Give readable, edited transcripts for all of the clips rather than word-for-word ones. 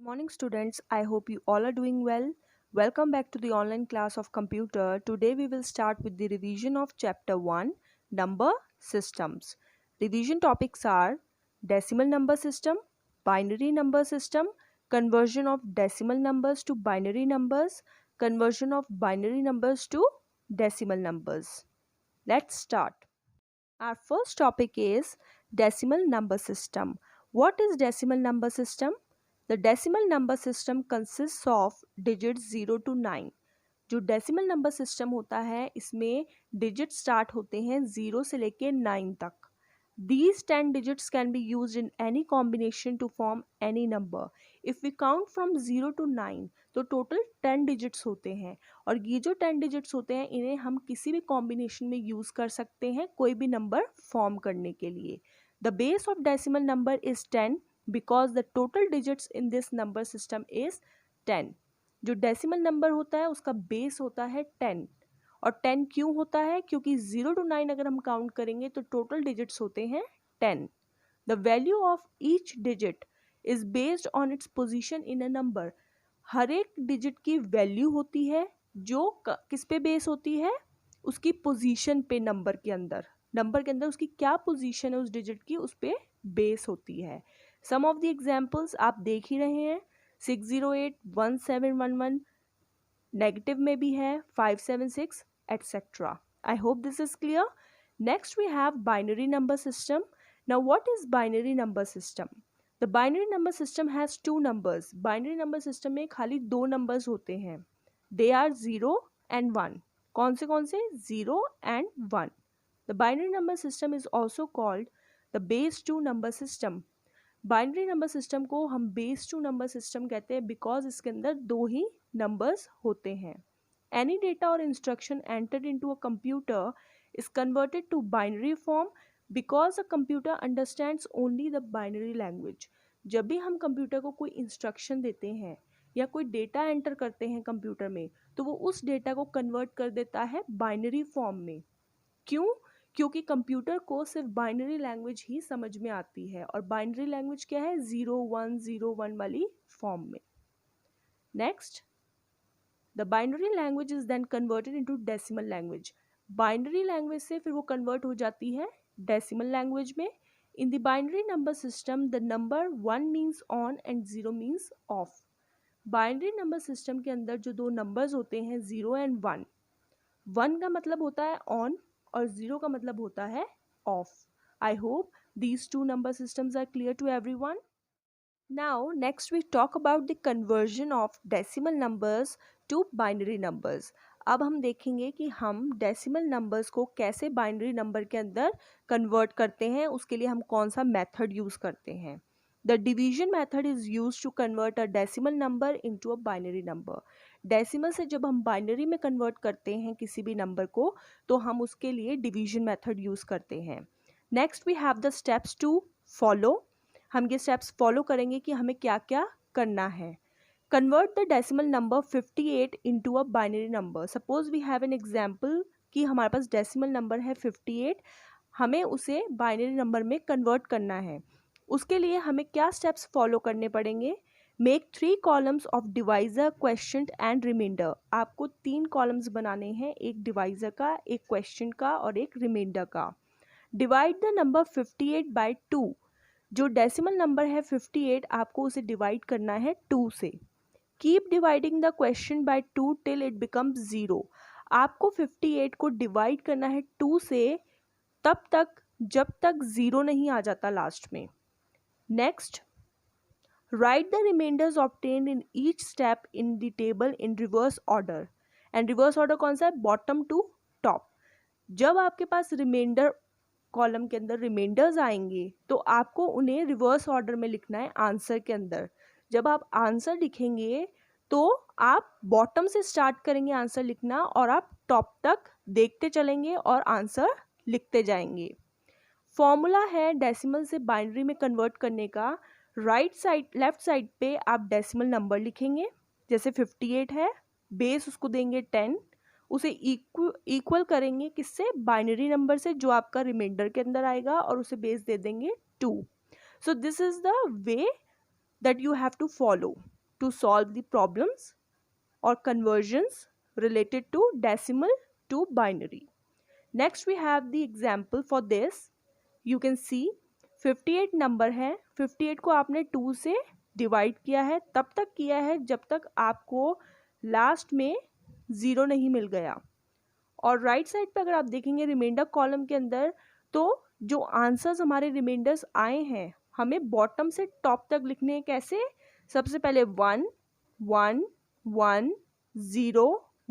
Morning students, I hope you all are doing well. Welcome back to the online class of computer. Today we will start with the revision of chapter 1, number systems. Revision topics are decimal number system, binary number system, conversion of decimal numbers to binary numbers, conversion of binary numbers to decimal numbers. Let's start. Our first topic is decimal number system. What is decimal number system? The decimal number system consists of digits 0 to 9. जो decimal number system होता है इसमें digit start होते हैं 0 से लेके 9 तक. These 10 digits can be used in any combination to form any number. If we count from 0 to 9 तो टोटल 10 digits होते हैं और ये जो 10 digits होते हैं इन्हें हम किसी भी कॉम्बिनेशन में यूज़ कर सकते हैं कोई भी नंबर फॉर्म करने के लिए. The base of decimal number is 10 because the total digits in this number system is 10. जो डेसिमल नंबर होता है उसका बेस होता है 10 और 10 क्यों होता है क्योंकि 0 to 9 अगर हम काउंट करेंगे तो टोटल डिजिट्स होते हैं 10. The value of each digit is based on its position in a number. हर एक डिजिट की वैल्यू होती है जो किस पे बेस होती है, उसकी पोजीशन पे. नंबर के अंदर उसकी क्या पोजीशन है उस डिजिट की, उस पे बेस होती है. सम ऑफ द एग्जाम्पल्स आप देख ही रहे हैं. 608, 1711, नेगेटिव में भी है 576 etcetera. I hope this is clear. Next we have binary number system. Now what is binary number system? The binary number system has two numbers. Binary number system में खाली दो नंबर्स होते हैं. They are 0 and 1. कौन से 0 and 1. The binary number system is also called the base two number system. Binary number system को हम base two number system कहते हैं बिकॉज इसके अंदर दो ही नंबर्स होते हैं. एनी डेटा और instruction entered into a computer is converted to binary form because a computer understands only the binary language. जब भी हम कंप्यूटर को कोई इंस्ट्रक्शन देते हैं या कोई डेटा एंटर करते हैं कंप्यूटर में तो वो उस डेटा को कन्वर्ट कर देता है बाइनरी फॉर्म में. क्यों? क्योंकि कंप्यूटर को सिर्फ बाइनरी लैंग्वेज ही समझ में आती है और बाइनरी लैंग्वेज क्या है, 0101 वाली फॉर्म में. Next, the binary language is then converted into decimal language. Binary language से फिर वो कन्वर्ट हो जाती है डेसिमल लैंग्वेज में. In the binary number system the number 1 means on and 0 means of. Binary number system के अंदर जो दो नंबर्स होते हैं 0 एंड 1, 1 का मतलब होता है ऑन और 0 का मतलब होता है of. I hope these two number systems are clear to everyone. Now next we talk about the conversion of decimal numbers to binary numbers. अब हम देखेंगे कि हम डेसिमल नंबर्स को कैसे बाइनरी नंबर के अंदर कन्वर्ट करते हैं, उसके लिए हम कौन सा मेथड यूज़ करते हैं. The division method is use to convert a decimal number into a binary number. Decimal से जब हम बाइनरी में कन्वर्ट करते हैं किसी भी नंबर को तो हम उसके लिए डिवीजन मेथड यूज़ करते हैं. Next we have the steps to follow. हम ये स्टेप्स फॉलो करेंगे कि हमें क्या क्या करना है. Convert the decimal number 58 into a binary number. Suppose we have an example कि हमारे पास डेसिमल नंबर है 58, हमें उसे बाइनरी नंबर में कन्वर्ट करना है. उसके लिए हमें क्या स्टेप्स फॉलो करने पड़ेंगे. Make 3 columns of divisor, question and remainder. आपको 3 कॉलम्स बनाने हैं, एक डिवाइजर का, एक क्वेश्चन का और एक रिमाइंडर का. Divide the number 58 by 2. जो डेसिमल नंबर है 58 आपको उसे डिवाइड करना है 2 से. Keep dividing the question by 2 till it becomes 0. आपको 58 को डिवाइड करना है 2 से तब तक जब तक 0 नहीं आ जाता लास्ट में. Next, write the remainders obtained in each step in the table in reverse order. And reverse order कौन सा है, बॉटम टू टॉप. जब आपके पास रिमाइंडर कॉलम के अंदर रिमाइंडर्स आएंगे तो आपको उन्हें रिवर्स ऑर्डर में लिखना है आंसर के अंदर. जब आप आंसर लिखेंगे तो आप बॉटम से स्टार्ट करेंगे आंसर लिखना और आप टॉप तक देखते चलेंगे और आंसर लिखते जाएंगे. फॉर्मूला है डेसिमल से बाइनरी में कन्वर्ट करने का. राइट साइड लेफ्ट साइड पे आप डेसिमल नंबर लिखेंगे. जैसे 58 है, बेस उसको देंगे 10, उसे इक्वल करेंगे किससे, बाइनरी नंबर से जो आपका रिमाइंडर के अंदर आएगा और उसे बेस दे देंगे 2. So this is the way that you have to follow. to solve the problems or conversions related to decimal to binary. Next we have the example for this. You can see 58 number है, 58 को आपने 2 से divide किया है, तब तक किया है जब तक आपको लास्ट में 0 नहीं मिल गया। और राइट साइड पे अगर आप देखेंगे रिमाइंडर कॉलम के अंदर, तो जो आंसर्स हमारे रिमाइंडर्स आए हैं हमें बॉटम से टॉप तक लिखने हैं। कैसे? सबसे पहले 1 1 1 0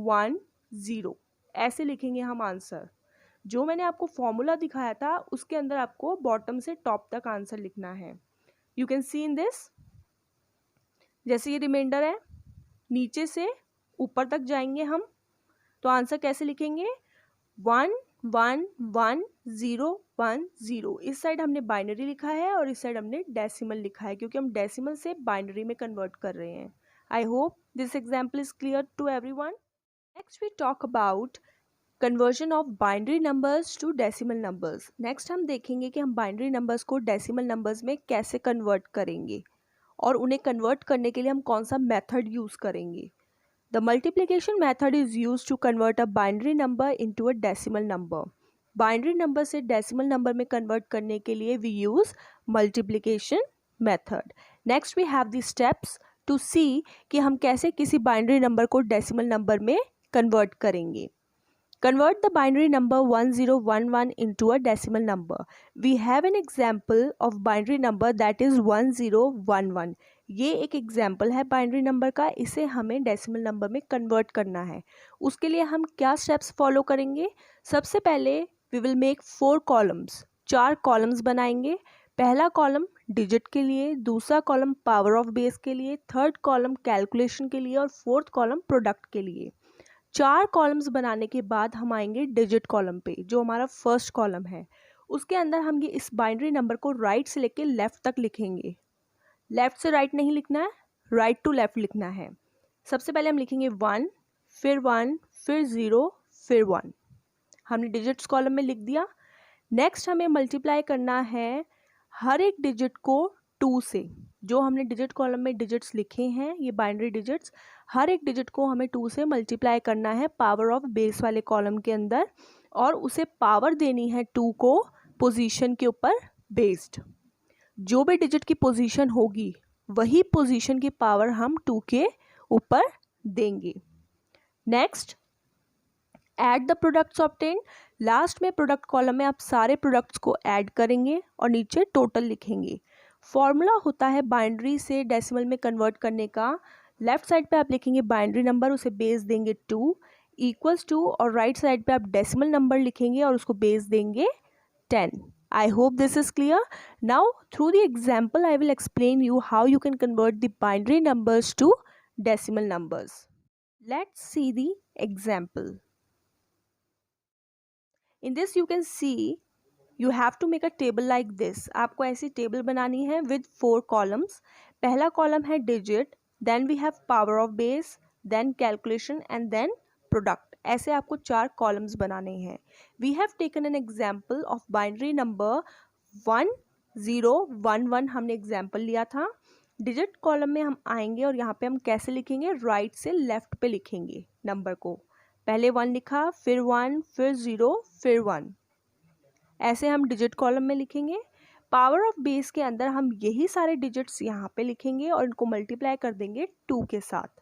1 0 ऐसे लिखेंगे हम आंसर। जो मैंने आपको फॉर्मूला दिखाया था उसके अंदर आपको बॉटम से टॉप तक आंसर लिखना है। You can see in this, जैसे ये रिमाइंडर है नीचे से ऊपर तक जाएंगे हम, तो आंसर कैसे लिखेंगे? 1 1 1 0 1 0। इस साइड हमने बाइनरी लिखा है और इस साइड हमने डेसिमल लिखा है, क्योंकि हम डेसिमल से बाइनरी में कन्वर्ट कर रहे हैं। I hope this example is clear to everyone. Next we talk about conversion of binary numbers to decimal numbers. Next हम देखेंगे कि हम बाइनरी नंबर्स को डेसिमल नंबर्स में कैसे कन्वर्ट करेंगे और उन्हें कन्वर्ट करने के लिए हम कौन सा मेथड यूज़ करेंगे। The multiplication method is used to convert a binary number into a decimal number. Binary number से decimal number में convert करने के लिए we use multiplication method. Next we have the steps to see कि हम कैसे किसी binary number को decimal number में convert करेंगे। Convert the binary number 1011 into a decimal number. We have an example of binary number that is 1011. ये एक example है बाइनरी नंबर का, इसे हमें डेसिमल नंबर में कन्वर्ट करना है। उसके लिए हम क्या स्टेप्स फॉलो करेंगे? सबसे पहले we will make 4 columns, 4 columns बनाएंगे। पहला कॉलम डिजिट के लिए, दूसरा कॉलम पावर ऑफ बेस के लिए, थर्ड कॉलम कैलकुलेशन के लिए और फोर्थ कॉलम प्रोडक्ट के लिए। 4 कॉलम्स बनाने के बाद हम आएंगे डिजिट कॉलम पे, जो हमारा फर्स्ट कॉलम है। उसके अंदर हम ये इस बाइनरी नंबर को राइट से लेके लेफ्ट तक लिखेंगे। लेफ्ट से राइट नहीं लिखना है, राइट टू लेफ्ट लिखना है। सबसे पहले हम लिखेंगे 1, फिर 1, फिर 0, फिर 1। हमने डिजिट्स कॉलम में लिख दिया। नेक्स्ट हमें मल्टीप्लाई करना है हर एक डिजिट को 2 से। जो हमने डिजिट कॉलम में डिजिट्स लिखे हैं ये बाइनरी डिजिट्स, हर एक डिजिट को हमें 2 से मल्टीप्लाई करना है पावर ऑफ बेस वाले कॉलम के अंदर, और उसे पावर देनी है 2 को पोजीशन के ऊपर बेस्ड। जो भी डिजिट की पोजीशन होगी वही पोजीशन की पावर हम 2 के ऊपर देंगे। Next add the products obtained. Last में प्रोडक्ट कॉलम में आप सारे प्रोडक्ट्स को ऐड करेंगे और नीचे टोटल लिखेंगे। फॉर्मूला होता है बाइनरी से डेसिमल में कन्वर्ट करने का। लेफ्ट साइड पे आप लिखेंगे बाइनरी नंबर, उसे बेस देंगे 2 इक्वल्स टू, और राइट साइड पे आप डेसिमल नंबर लिखेंगे और उसको बेस देंगे 10. I hope this is clear. Now through the example I will explain you how you can convert the binary numbers to decimal numbers. Let's see the example. In this you can see you have to make a table like this. आपको ऐसी table बनानी है with 4 columns. पहला column है digit, then we have power of base, then calculation and then product. ऐसे आपको 4 columns बनाने हैं। We have taken an example of binary number 1011, हमने एग्जाम्पल लिया था। डिजिट कॉलम में हम आएंगे और यहाँ पे हम कैसे लिखेंगे? राइट से लेफ्ट पे लिखेंगे नंबर को। पहले 1 लिखा, फिर 1, फिर 0, फिर 1। ऐसे हम डिजिट कॉलम में लिखेंगे। पावर ऑफ बेस के अंदर हम यही सारे डिजिट्स यहाँ पे लिखेंगे और इनको मल्टीप्लाई कर देंगे 2 के साथ।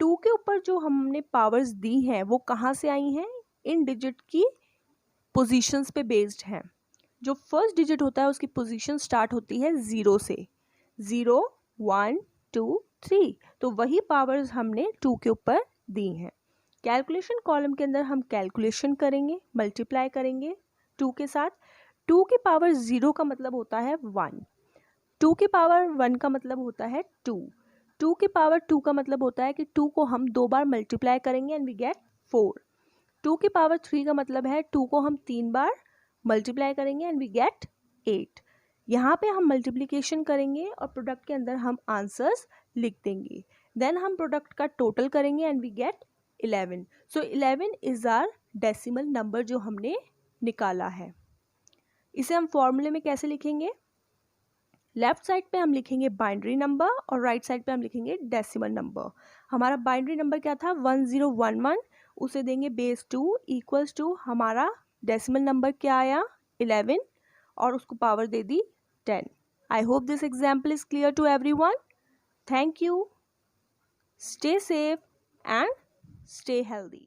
2 के ऊपर जो हमने पावर्स दी हैं वो कहाँ से आई हैं? इन डिजिट की पोजीशंस पे बेस्ड हैं। जो फर्स्ट डिजिट होता है उसकी पोजीशन स्टार्ट होती है 0 से, 0 1 2 3, तो वही पावर्स हमने 2 के ऊपर दी हैं। कैलकुलेशन कॉलम के अंदर हम कैलकुलेशन करेंगे, मल्टीप्लाई करेंगे 2 के साथ। 2 की पावर 0 का मतलब होता है 1, 2 की पावर 1 का मतलब होता है 2, 2 की पावर 2 का मतलब होता है कि 2 को हम 2 बार मल्टीप्लाई करेंगे एंड वी गेट 4। 2 की पावर 3 का मतलब है 2 को हम 3 बार मल्टीप्लाई करेंगे एंड वी गेट 8। यहाँ पे हम मल्टीप्लिकेशन करेंगे और प्रोडक्ट के अंदर हम आंसर्स लिख देंगे। देन हम प्रोडक्ट का टोटल करेंगे and we get 11। So 11 is our decimal number जो हमने निकाला है। इसे हम फॉर्मूले में कैसे लिखेंगे? लेफ्ट साइड पे हम लिखेंगे बाइनरी नंबर और राइट साइड पे हम लिखेंगे डेसिमल नंबर। हमारा बाइनरी नंबर क्या था 1011, उसे देंगे बेस 2 इक्वल्स टू हमारा डेसिमल नंबर क्या आया 11 और उसको पावर दे दी 10। I hope this example is clear to everyone. Thank you. Stay safe and stay healthy.